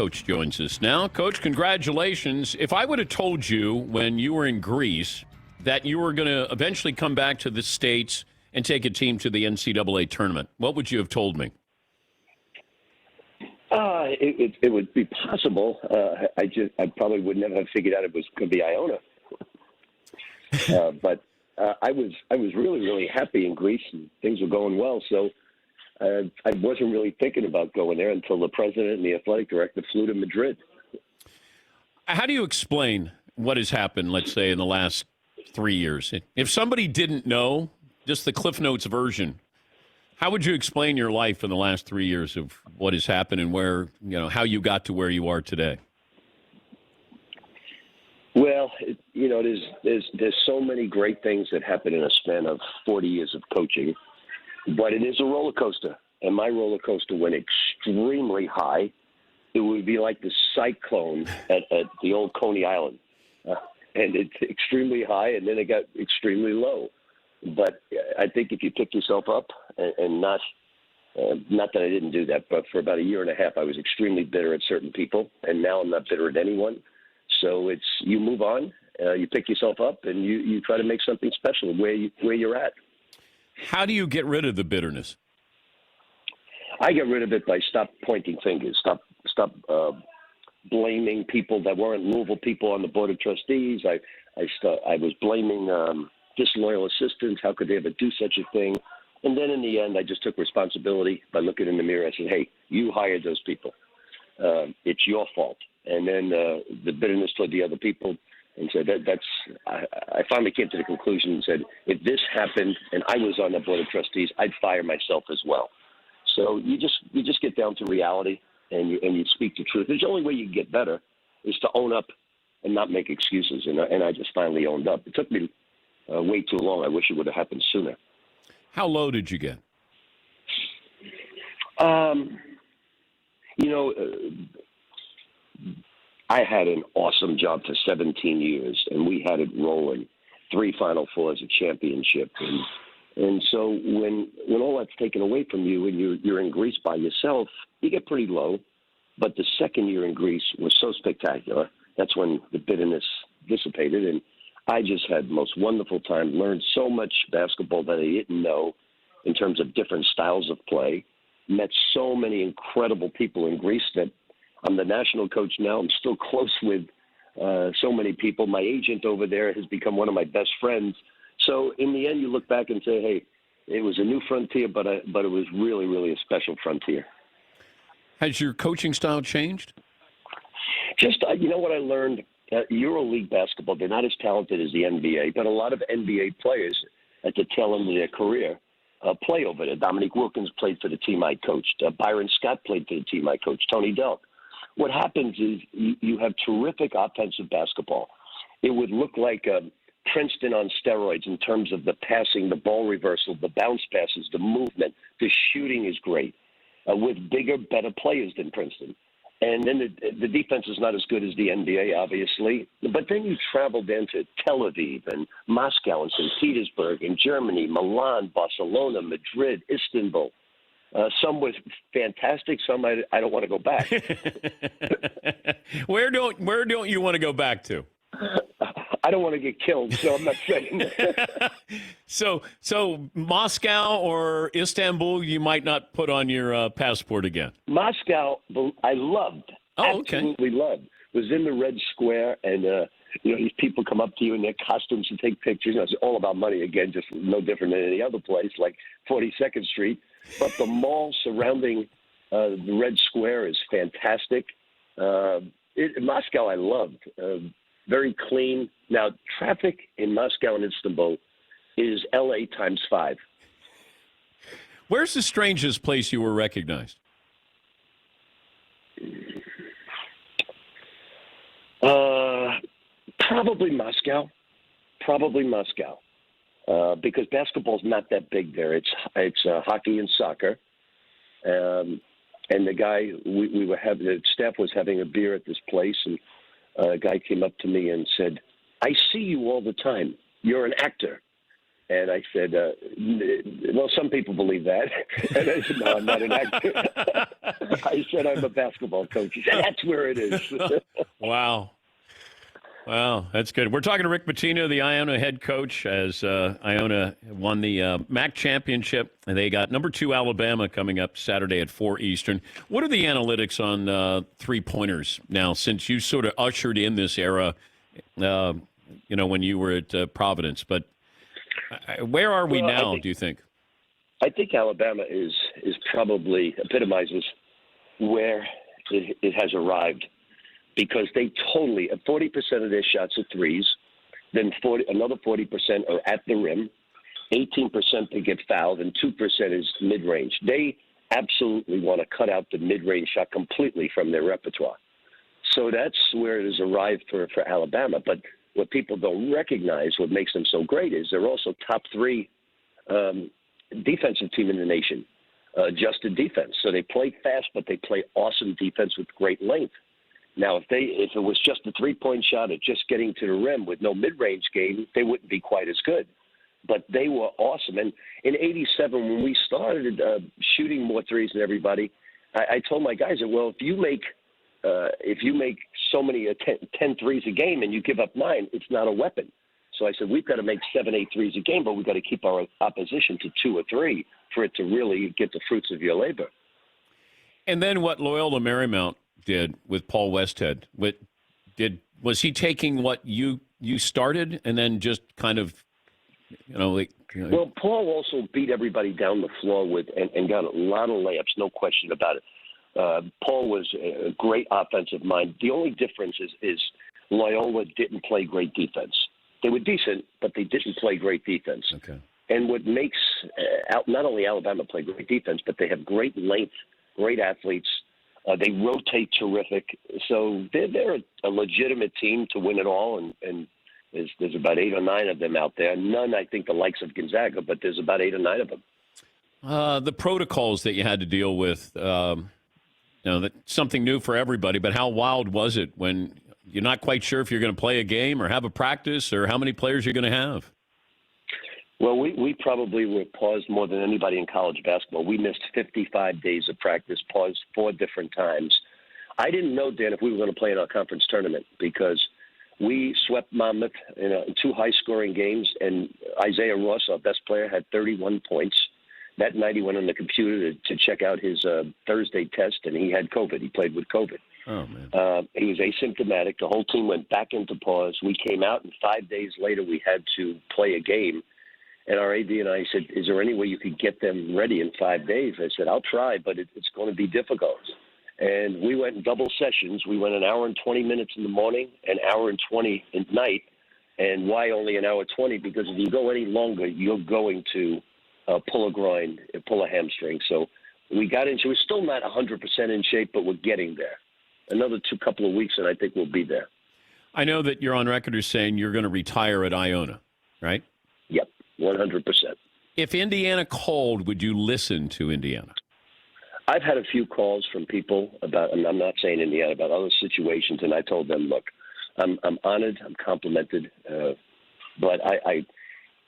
Coach joins us now. Coach, congratulations. If I would have told you when you were in Greece that you were going to eventually come back to the States and take a team to the NCAA tournament, what would you have told me? It would be possible. I probably would never have figured out it was going to be Iona. But I was really, really happy in Greece, and things were going well. So I wasn't really thinking about going there until the president and the athletic director flew to Madrid. How do you explain what has happened, let's say, in the last 3 years? If somebody didn't know, just the Cliff Notes version, how would you explain your life in the last 3 years of what has happened and where, how you got to where you are today? Well, there's so many great things that happen in a span of 40 years of coaching, but it is a roller coaster, and my roller coaster went extremely high. It would be like the cyclone at the old Coney Island, and it's extremely high, and then it got extremely low. But I think if you pick yourself up and not that I didn't do that, but for about a year and a half, I was extremely bitter at certain people, and now I'm not bitter at anyone. So you move on, you pick yourself up, and you try to make something special where you're at. How do you get rid of the bitterness? I get rid of it by stop pointing fingers, stop blaming people that weren't Louisville people on the board of trustees. I was blaming disloyal assistants. How could they ever do such a thing? And then in the end, I just took responsibility by looking in the mirror. I said, hey, you hired those people. It's your fault. And then the bitterness toward the other people, and said I finally came to the conclusion and said, if this happened and I was on the board of trustees, I'd fire myself as well. So you just get down to reality and you speak the truth. The only way you get better is to own up and not make excuses. And I just finally owned up. It took me way too long. I wish it would have happened sooner. How low did you get? I had an awesome job for 17 years, and we had it rolling. 3 Final Fours, a championship. And so when all that's taken away from you and you're in Greece by yourself, you get pretty low. But the second year in Greece was so spectacular. That's when the bitterness dissipated, and I just had the most wonderful time, learned so much basketball that I didn't know in terms of different styles of play, met so many incredible people in Greece that I'm the national coach now. I'm still close with so many people. My agent over there has become one of my best friends. So in the end, you look back and say, hey, it was a new frontier, but it was really, really a special frontier. Has your coaching style changed? Just, what I learned, EuroLeague basketball, they're not as talented as the NBA, but a lot of NBA players at the tail end of their career play over there. Dominique Wilkins played for the team I coached. Byron Scott played for the team I coached. Tony Delk. What happens is you have terrific offensive basketball. It would look like Princeton on steroids in terms of the passing, the ball reversal, the bounce passes, the movement. The shooting is great with bigger, better players than Princeton. And then the defense is not as good as the NBA, obviously. But then you travel down to Tel Aviv and Moscow and St. Petersburg and Germany, Milan, Barcelona, Madrid, Istanbul. Some was fantastic. Some I don't want to go back. Where don't you want to go back to? I don't want to get killed, so I'm not saying. So Moscow or Istanbul, you might not put on your passport again. Moscow, I loved. Oh, okay. Absolutely loved. Was in the Red Square, and these people come up to you in their costumes and take pictures. It's all about money again, just no different than any other place, like 42nd Street. But the mall surrounding the Red Square is fantastic. Moscow, I loved. Very clean. Now, traffic in Moscow and Istanbul is L.A. times 5. Where's the strangest place you were recognized? Probably Moscow. Because basketball's not that big there. It's hockey and soccer. And the guy, the staff was having a beer at this place, and a guy came up to me and said, I see you all the time. You're an actor. And I said, well, some people believe that. And I said, no, I'm not an actor. I said, I'm a basketball coach. He said, that's where it is. Wow. Wow, that's good. We're talking to Rick Pitino, the Iona head coach, as Iona won the MAC championship. And they got number 2 Alabama coming up Saturday at 4 Eastern. What are the analytics on three-pointers now, since you sort of ushered in this era, when you were at Providence? But where are we now, do you think? I think Alabama is probably epitomizes where it has arrived, because they totally 40% of their shots are threes, then another 40% are at the rim, 18% they get fouled, and 2% is mid-range. They absolutely want to cut out the mid-range shot completely from their repertoire. So that's where it has arrived for Alabama. But what people don't recognize, what makes them so great, is they're also top 3 defensive team in the nation, adjusted defense. So they play fast, but they play awesome defense with great length. Now, if it was just a three-point shot or just getting to the rim with no mid-range game, they wouldn't be quite as good. But they were awesome. And in '87, when we started shooting more threes than everybody, I told my guys that, well, if you make so many 10 threes a game and you give up 9, it's not a weapon. So I said, we've got to make 7, 8 threes a game, but we've got to keep our opposition to 2 or 3 for it to really get the fruits of your labor. And then what Loyola Marymount did with Paul Westhead, was he taking what you started and then just kind of, Well, Paul also beat everybody down the floor and got a lot of layups, no question about it. Paul was a great offensive mind. The only difference is Loyola didn't play great defense. They were decent, but they didn't play great defense. Okay. And what makes not only Alabama play great defense, but they have great length, great athletes. They rotate terrific. So they're a legitimate team to win it all, and there's about 8 or 9 of them out there. None, I think, the likes of Gonzaga, but there's about 8 or 9 of them. The protocols that you had to deal with, that's something new for everybody, but how wild was it when you're not quite sure if you're going to play a game or have a practice or how many players you're going to have? Well, we probably were paused more than anybody in college basketball. We missed 55 days of practice, paused 4 different times. I didn't know, Dan, if we were going to play in our conference tournament, because we swept Monmouth in 2 high-scoring games, and Isaiah Ross, our best player, had 31 points. That night he went on the computer to check out his Thursday test, and he had COVID. He played with COVID. Oh, man. He was asymptomatic. The whole team went back into pause. We came out, and 5 days later we had to play a game. And our AD and I said, is there any way you could get them ready in 5 days? I said, I'll try, but it's going to be difficult. And we went in double sessions. We went an hour and 20 minutes in the morning, an hour and 20 at night. And why only an hour 20? Because if you go any longer, you're going to pull a groin, pull a hamstring. So we got into it. We're still not 100% in shape, but we're getting there. Another couple of weeks, and I think we'll be there. I know that you're on record as saying you're going to retire at Iona, right? Yep, 100%. If Indiana called, would you listen to Indiana? I've had a few calls from people about, and I'm not saying Indiana, about other situations, and I told them, look, I'm honored, I'm complimented, but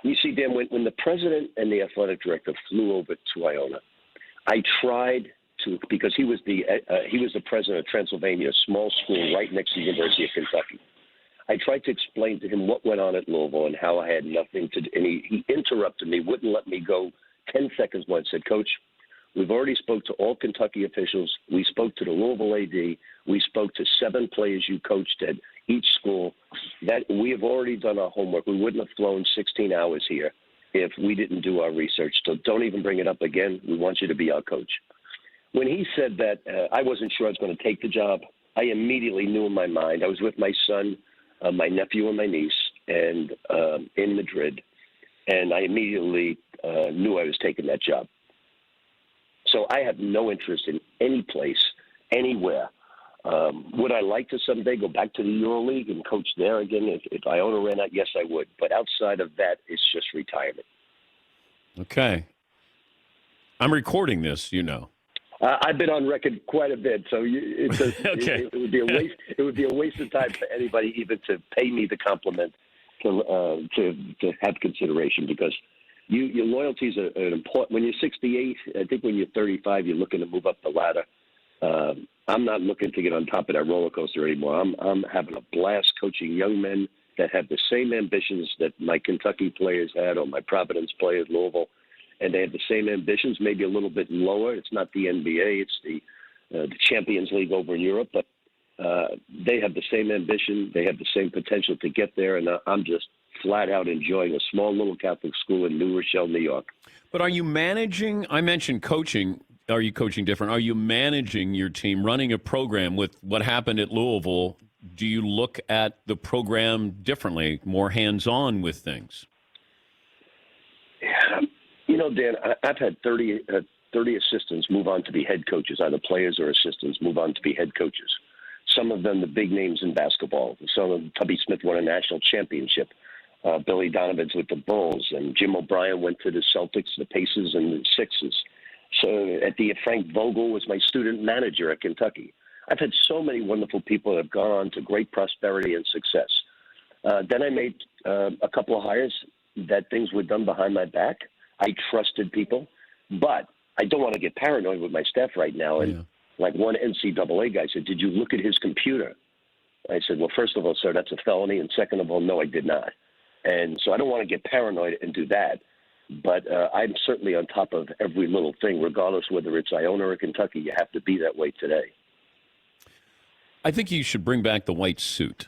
you see, Dan, when the president and the athletic director flew over to Iona, I tried to, because he was the president of Transylvania, a small school right next to the University of Kentucky. I tried to explain to him what went on at Louisville and how I had nothing to do. And he interrupted me, wouldn't let me go 10 seconds more, and said, Coach, we've already spoke to all Kentucky officials. We spoke to the Louisville AD. We spoke to 7 players you coached at each school. That we have already done our homework. We wouldn't have flown 16 hours here if we didn't do our research. So don't even bring it up again. We want you to be our coach. When he said that, I wasn't sure I was going to take the job. I immediately knew in my mind. I was with my son, my nephew, and my niece, and in Madrid, and I immediately knew I was taking that job. So I have no interest in any place, anywhere. Would I like to someday go back to the EuroLeague and coach there again? If Iona ran out, yes, I would. But outside of that, it's just retirement. Okay. I'm recording this, you know. I've been on record quite a bit, so Okay. it would be a waste. It would be a waste of time for anybody even to pay me the compliment. to have consideration because your loyalties are important. When you're 68, I think when you're 35, you're looking to move up the ladder. I'm not looking to get on top of that roller coaster anymore. I'm having a blast coaching young men that have the same ambitions that my Kentucky players had or my Providence players, Louisville, and they have the same ambitions, maybe a little bit lower. It's not the NBA, it's the Champions League over in Europe, but they have the same ambition. They have the same potential to get there, and I'm just flat out enjoying a small little Catholic school in New Rochelle, New York. But are you managing? I mentioned coaching. Are you coaching different? Are you managing your team, running a program with what happened at Louisville? Do you look at the program differently, more hands-on with things? Yeah. You know, Dan, I've had 30 assistants move on to be head coaches, either players or assistants move on to be head coaches. Some of them the big names in basketball. Some of them, Tubby Smith won a national championship. Billy Donovan's with the Bulls, and Jim O'Brien went to the Celtics, the Pacers, and the Sixers. So Frank Vogel was my student manager at Kentucky. I've had so many wonderful people that have gone on to great prosperity and success. Then I made a couple of hires that things were done behind my back. I trusted people, but I don't want to get paranoid with my staff right now. And like one NCAA guy said, "Did you look at his computer?" I said, "Well, first of all, sir, that's a felony. And second of all, no, I did not." And so I don't want to get paranoid and do that. But I'm certainly on top of every little thing, regardless whether it's Iona or Kentucky. You have to be that way today. I think you should bring back the white suit.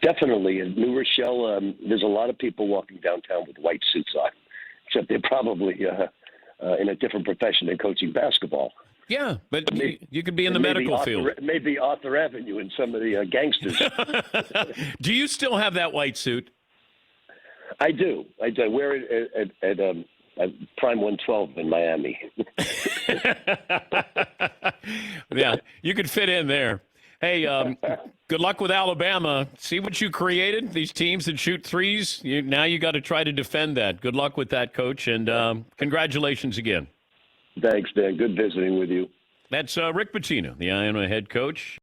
Definitely. In New Rochelle, there's a lot of people walking downtown with white suits on, except they're probably in a different profession than coaching basketball. Yeah, but you could be in the medical field. Maybe Arthur Avenue and some of the gangsters. Do you still have that white suit? I do. I wear it at Prime 112 in Miami. Yeah, you could fit in there. Hey, good luck with Alabama. See what you created, these teams that shoot threes. Now you got to try to defend that. Good luck with that, Coach, and congratulations again. Thanks, Dan. Good visiting with you. That's Rick Pitino, the Iona head coach.